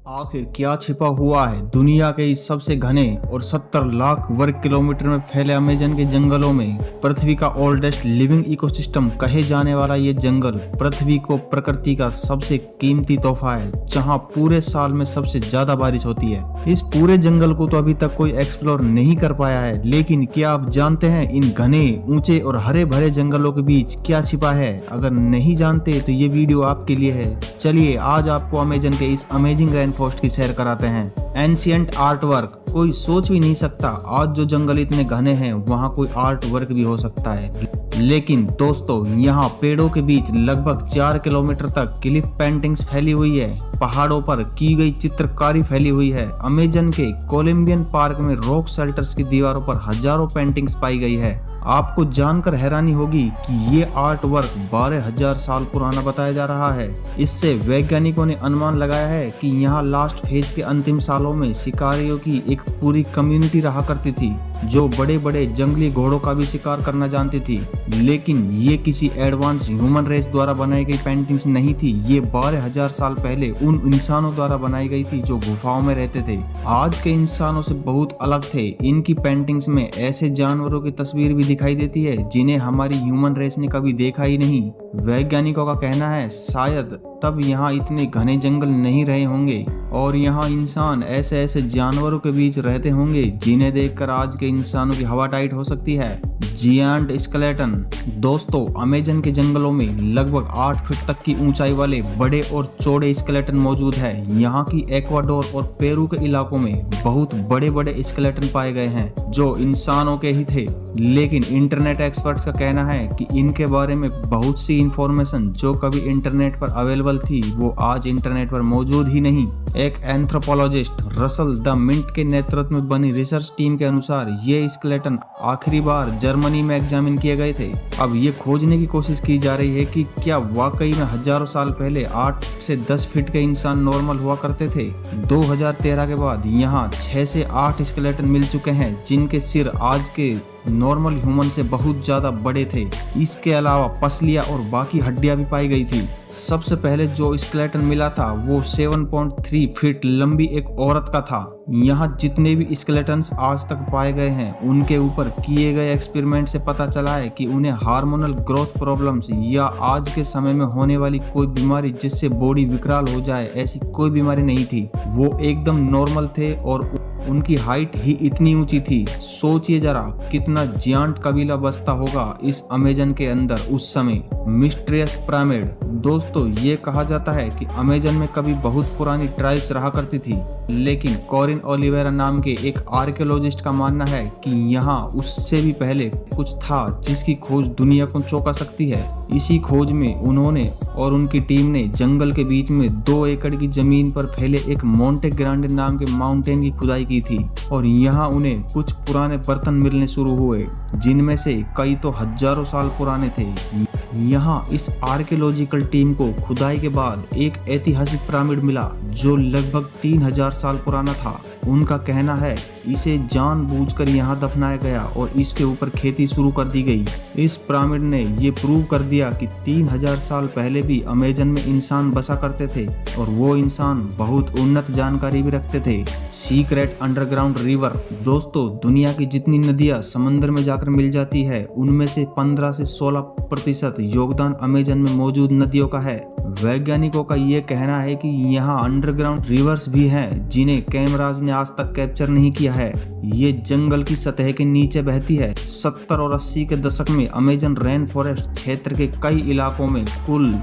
आखिर क्या छिपा हुआ है दुनिया के इस सबसे घने और 70 लाख वर्ग किलोमीटर में फैले अमेज़न के जंगलों में? पृथ्वी का ओल्डेस्ट लिविंग इकोसिस्टम कहे जाने वाला ये जंगल पृथ्वी को प्रकृति का सबसे कीमती तोहफा है, जहां पूरे साल में सबसे ज्यादा बारिश होती है। इस पूरे जंगल को तो अभी तक कोई एक्सप्लोर नहीं कर पाया है, लेकिन क्या आप जानते हैं इन घने, ऊंचे और हरे भरे जंगलों के बीच क्या छिपा है? अगर नहीं जानते तो ये वीडियो आपके लिए है। चलिए आज आपको अमेज़न के इस अमेजिंग रेन फॉरेस्ट की सैर कराते हैं। एंशिएंट आर्ट वर्क, कोई सोच भी नहीं सकता आज जो जंगल इतने घने हैं वहाँ कोई आर्ट वर्क भी हो सकता है। लेकिन दोस्तों, यहाँ पेड़ों के बीच लगभग 4 किलोमीटर तक क्लिफ पेंटिंग्स फैली हुई है। पहाड़ों पर की गई चित्रकारी फैली हुई है। अमेज़न के कोलंबियन पार्क में रॉक शेल्टर्स की दीवारों पर हजारों पेंटिंग्स पाई गई है। आपको जानकर हैरानी होगी कि ये आर्ट वर्क 12,000 साल पुराना बताया जा रहा है। इससे वैज्ञानिकों ने अनुमान लगाया है कि यहाँ लास्ट फेज के अंतिम सालों में शिकारियों की एक पूरी कम्युनिटी रहा करती थी, जो बड़े बड़े जंगली घोड़ों का भी शिकार करना जानती थी। लेकिन ये किसी एडवांस ह्यूमन रेस द्वारा बनाई गई पेंटिंग्स नहीं थी। ये 12,000 साल पहले उन इंसानों द्वारा बनाई गई थी जो गुफाओं में रहते थे। आज के इंसानों से बहुत अलग थे। इनकी पेंटिंग्स में ऐसे जानवरों की तस्वीर भी दिखाई देती है जिन्हें हमारी ह्यूमन रेस ने कभी देखा ही नहीं। वैज्ञानिकों का कहना है शायद तब यहाँ इतने घने जंगल नहीं रहे होंगे और यहाँ इंसान ऐसे ऐसे जानवरों के बीच रहते होंगे जिन्हें देखकर आज के इंसानों की हवा टाइट हो सकती है। जियांट स्केलेटन, दोस्तों अमेज़न के जंगलों में लगभग 8 फीट तक की ऊंचाई वाले बड़े और चौड़े स्केलेटन मौजूद है। यहाँ की एक्वाडोर और पेरू के इलाकों में बहुत बड़े बड़े स्केलेटन पाए गए हैं जो इंसानों के ही थे। लेकिन इंटरनेट एक्सपर्ट्स का कहना है कि इनके बारे में बहुत सी इंफॉर्मेशन जो कभी इंटरनेट पर अवेलेबल थी वो आज इंटरनेट पर मौजूद ही नहीं। एक एंथ्रोपोलॉजिस्ट रसल द मिंट के नेतृत्व में बनी रिसर्च टीम के अनुसार ये स्केलेटन आखिरी बार जर्मनी में एग्जामिन किए गए थे। अब ये खोजने की कोशिश की जा रही है कि क्या वाकई में हजारों साल पहले 8 से 10 फीट के इंसान नॉर्मल हुआ करते थे। 2013 के बाद यहाँ 6 से 8 स्केलेटन मिल चुके हैं जिनके सिर आज के नॉर्मल ह्यूमन से बहुत ज्यादा बड़े थे। इसके अलावा पसलियां और बाकी हड्डियां भी पाई गई थी। सबसे पहले जो स्केलेटन मिला था वो 7.3 फीट लंबी एक औरत का था। यहाँ जितने भी स्केलेटन्स आज तक पाए गए हैं उनके ऊपर किए गए एक्सपेरिमेंट से पता चला है कि उन्हें हार्मोनल ग्रोथ प्रॉब्लम्स या आज के समय में होने वाली कोई बीमारी जिससे बॉडी विकराल हो जाए, ऐसी कोई बीमारी नहीं थी। वो एकदम नॉर्मल थे और उनकी हाइट ही इतनी ऊंची थी। सोचिए जरा कितना जियांट कबीला बसता होगा इस अमेज़न के अंदर उस समय। मिस्टीरियस पिरामिड, दोस्तों ये कहा जाता है कि अमेज़न में कभी बहुत पुरानी ट्राइब्स रहा करती थी, लेकिन कॉरिन ओलिवेरा नाम के एक आर्कियोलॉजिस्ट का मानना है कि यहाँ उससे भी पहले कुछ था जिसकी खोज दुनिया को चौंका सकती है। इसी खोज में उन्होंने और उनकी टीम ने जंगल के बीच में 2 एकड़ की जमीन पर फैले एक मोंटे ग्रांडे नाम के माउंटेन की खुदाई की थी और यहाँ उन्हें कुछ पुराने बर्तन मिलने शुरू हुए जिनमें से कई तो हजारों साल पुराने थे। यहाँ इस आर्कियोलॉजिकल टीम को खुदाई के बाद एक ऐतिहासिक पिरामिड मिला जो लगभग 3000 साल पुराना था। उनका कहना है इसे जानबूझकर यहाँ दफनाया गया और इसके ऊपर खेती शुरू कर दी गई। इस पिरामिड ने ये प्रूव कर दिया कि 3000 साल पहले भी अमेज़न में इंसान बसा करते थे और वो इंसान बहुत उन्नत जानकारी भी रखते थे। सीक्रेट अंडरग्राउंड रिवर, दोस्तों दुनिया की जितनी नदियाँ समंदर में जाकर मिल जाती है उनमें से 15 से 16% योगदान अमेज़न में मौजूद नदियों का है। वैज्ञानिकों का ये कहना है कि यहाँ अंडरग्राउंड रिवर्स भी हैं जिन्हें कैमराज ने आज तक कैप्चर नहीं किया है। ये जंगल की सतह के नीचे बहती है। 70 और 80 के दशक में अमेज़न रेन फॉरेस्ट क्षेत्र के कई इलाकों में कुल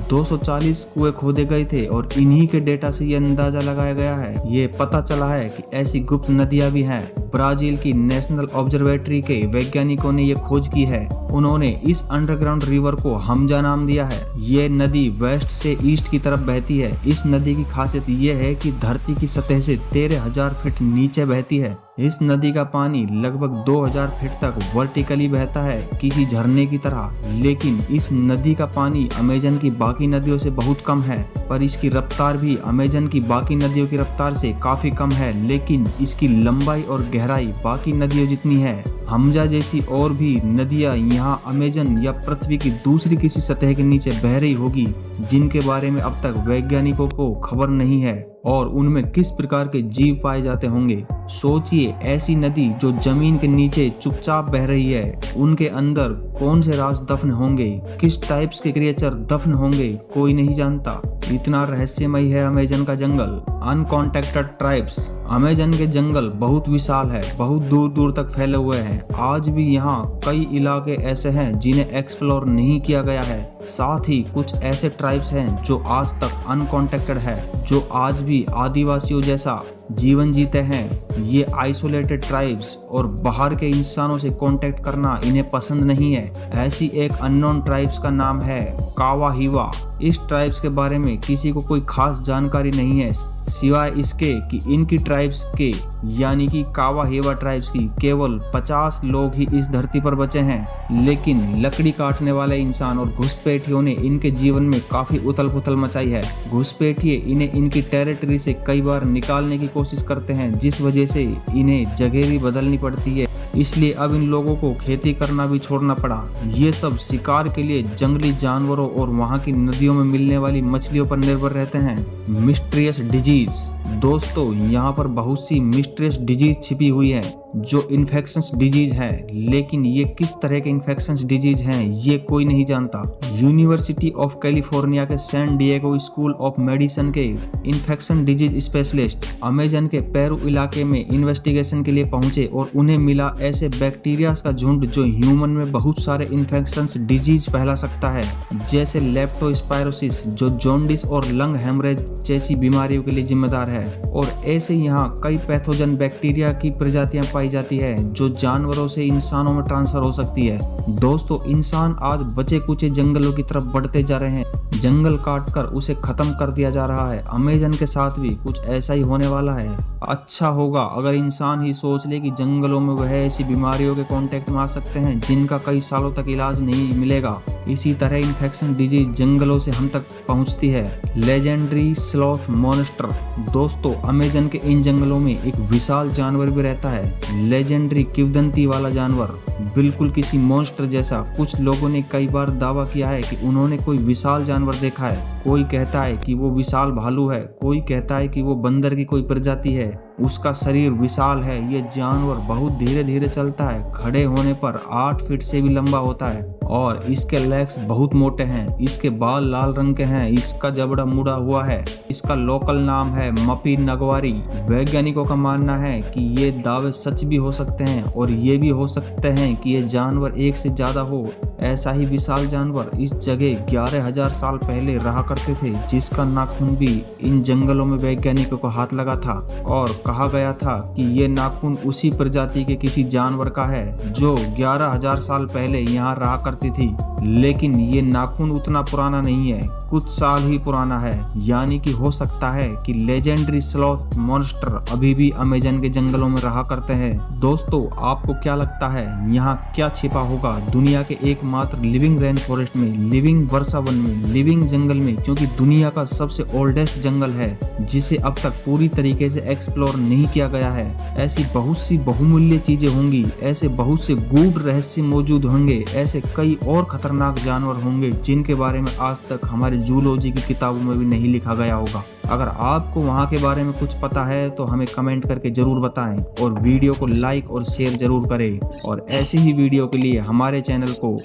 240 कुएं खोदे गए थे और इन्हीं के डेटा से ये अंदाजा लगाया गया है। ये पता चला है कि ऐसी गुप्त नदियां भी हैं। ब्राजील की नेशनल ऑब्जर्वेटरी के वैज्ञानिकों ने ये खोज की है। उन्होंने इस अंडरग्राउंड रिवर को हमजा नाम दिया है। ये नदी वेस्ट से ईस्ट की तरफ बहती है। इस नदी की खासियत ये है कि धरती की सतह से 13,000 फीट नीचे बहती है। इस नदी का पानी लगभग 2000 फीट तक वर्टिकली बहता है किसी झरने की तरह। लेकिन इस नदी का पानी अमेज़न की बाकी नदियों से बहुत कम है, पर इसकी रफ्तार भी अमेज़न की बाकी नदियों की रफ्तार से काफी कम है। लेकिन इसकी लंबाई और गहराई बाकी नदियों जितनी है। हमजा जैसी और भी नदियां यहाँ अमेज़न या पृथ्वी की दूसरी किसी सतह के नीचे बह रही होगी जिनके बारे में अब तक वैज्ञानिकों को खबर नहीं है। और उनमें किस प्रकार के जीव पाए जाते होंगे। सोचिए, ऐसी नदी जो जमीन के नीचे चुपचाप बह रही है, उनके अंदर कौन से राज दफन होंगे, किस टाइप्स के क्रिएचर दफन होंगे, कोई नहीं जानता। इतना रहस्यमय है अमेजन का जंगल। अनकॉन्टेक्टेड ट्राइब्स। अमेजन के जंगल बहुत विशाल है, बहुत दूर दूर तक फैले हुए हैं। आज भी यहाँ कई इलाके ऐसे हैं जिन्हें एक्सप्लोर नहीं किया गया है। साथ ही कुछ ऐसे ट्राइब्स हैं जो आज तक अनकॉन्टेक्टेड है, जो आज भी आदिवासियों जैसा जीवन जीते हैं। ये आइसोलेटेड ट्राइब्स और बाहर के इंसानों से कांटेक्ट करना इन्हें पसंद नहीं है। ऐसी एक अननोन ट्राइब्स का नाम है कावा हिवा। इस ट्राइब्स के बारे में किसी को कोई खास जानकारी नहीं है, सिवाय इसके कि इनकी ट्राइब्स के यानी कि कावा हिवा ट्राइब्स की केवल 50 लोग ही इस धरती पर बचे हैं। लेकिन लकड़ी काटने वाले इंसान और घुसपैठियों ने इनके जीवन में काफी उथल पुथल मचाई है। घुसपैठिए इन्हें इनकी टेरिटरी से कई बार निकालने की कोशिश करते हैं, जिस वजह से इन्हें जगह भी बदलनी पड़ती है। इसलिए अब इन लोगों को खेती करना भी छोड़ना पड़ा। ये सब शिकार के लिए जंगली जानवरों और वहाँ की नदियों में मिलने वाली मछलियों पर निर्भर रहते हैं। Mysterious disease. दोस्तों, यहाँ पर बहुत सी मिस्टीरियस डिजीज छिपी हुई है जो इन्फेक्शंस डिजीज है, लेकिन ये किस तरह के इन्फेक्शंस डिजीज हैं ये कोई नहीं जानता। यूनिवर्सिटी ऑफ कैलिफोर्निया के San Diego school of medicine के इन्फेक्शन डिजीज स्पेशलिस्ट अमेजन के पेरू इलाके में इन्वेस्टिगेशन के लिए पहुंचे और उन्हें मिला ऐसे बैक्टीरिया का झुंड जो ह्यूमन में बहुत सारे इन्फेक्शंस डिजीज फैला सकता है, जैसे लेप्टोस्पायरोसिस जो जॉन्डिस और लंग हेमरेज जैसी बीमारियों के लिए जिम्मेदार है। और ऐसे यहाँ कई पैथोजन बैक्टीरिया की प्रजातियां पाई जाती है जो जानवरों से इंसानों में ट्रांसफर हो सकती है। दोस्तों, इंसान आज बचे कुचे जंगलों की तरफ बढ़ते जा रहे हैं। जंगल काटकर उसे खत्म कर दिया जा रहा है। अमेजन के साथ भी कुछ ऐसा ही होने वाला है। अच्छा होगा अगर इंसान ही सोच ले कि जंगलों में वह ऐसी बीमारियों के कांटेक्ट में आ सकते हैं जिनका कई सालों तक इलाज नहीं मिलेगा। इसी तरह इन्फेक्शन डिजीज जंगलों से हम तक पहुंचती है। Legendary sloth monster. दोस्तों, अमेजन के इन जंगलों में एक विशाल जानवर भी रहता है, लेजेंडरी किंवदंती वाला जानवर, बिल्कुल किसी मॉन्स्टर जैसा। कुछ लोगों ने कई बार दावा किया है कि उन्होंने कोई विशाल जानवर देखा है। कोई कहता है कि वो विशाल भालू है, कोई कहता है कि वो बंदर की कोई प्रजाति है। उसका शरीर विशाल है। ये जानवर बहुत धीरे धीरे चलता है। खड़े होने पर 8 फीट से भी लंबा होता है और इसके लेग्स बहुत मोटे हैं। इसके बाल लाल रंग के हैं। इसका जबड़ा मुड़ा हुआ है। इसका लोकल नाम है मपी नगवारी। वैज्ञानिकों का मानना है कि ये दावे सच भी हो सकते हैं और ये भी हो सकते हैं कि ये जानवर एक से ज्यादा हो। ऐसा ही विशाल जानवर इस जगह 11,000 साल पहले रहा करते थे, जिसका नाखून भी इन जंगलों में वैज्ञानिकों को हाथ लगा था और कहा गया था कि ये नाखून उसी प्रजाति के किसी जानवर का है जो 11,000 साल पहले यहाँ रहा करती थी। लेकिन ये नाखून उतना पुराना नहीं है, कुछ साल ही पुराना है। यानी कि हो सकता है कि लेजेंडरी स्लॉथ मॉन्स्टर अभी भी अमेजन के जंगलों में रहा करते हैं। दोस्तों, आपको क्या लगता है यहाँ क्या छिपा होगा दुनिया के एकमात्र लिविंग रेन फॉरेस्ट में, लिविंग वर्षा वन में, लिविंग जंगल में, क्योंकि दुनिया का सबसे ओल्डेस्ट जंगल है जिसे अब तक पूरी तरीके से एक्सप्लोर नहीं किया गया है। ऐसी बहुत सी बहुमूल्य चीजें होंगी, ऐसे बहुत से गूढ़ रहस्य मौजूद होंगे, ऐसे कई और खतरनाक जानवर होंगे जिनके बारे में आज तक हमारे जूलॉजी की किताबों में भी नहीं लिखा गया होगा। अगर आपको वहाँ के बारे में कुछ पता है तो हमें कमेंट करके जरूर बताएं और वीडियो को लाइक और शेयर जरूर करें और ऐसी ही वीडियो के लिए हमारे चैनल को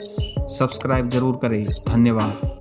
सब्सक्राइब जरूर करें। धन्यवाद।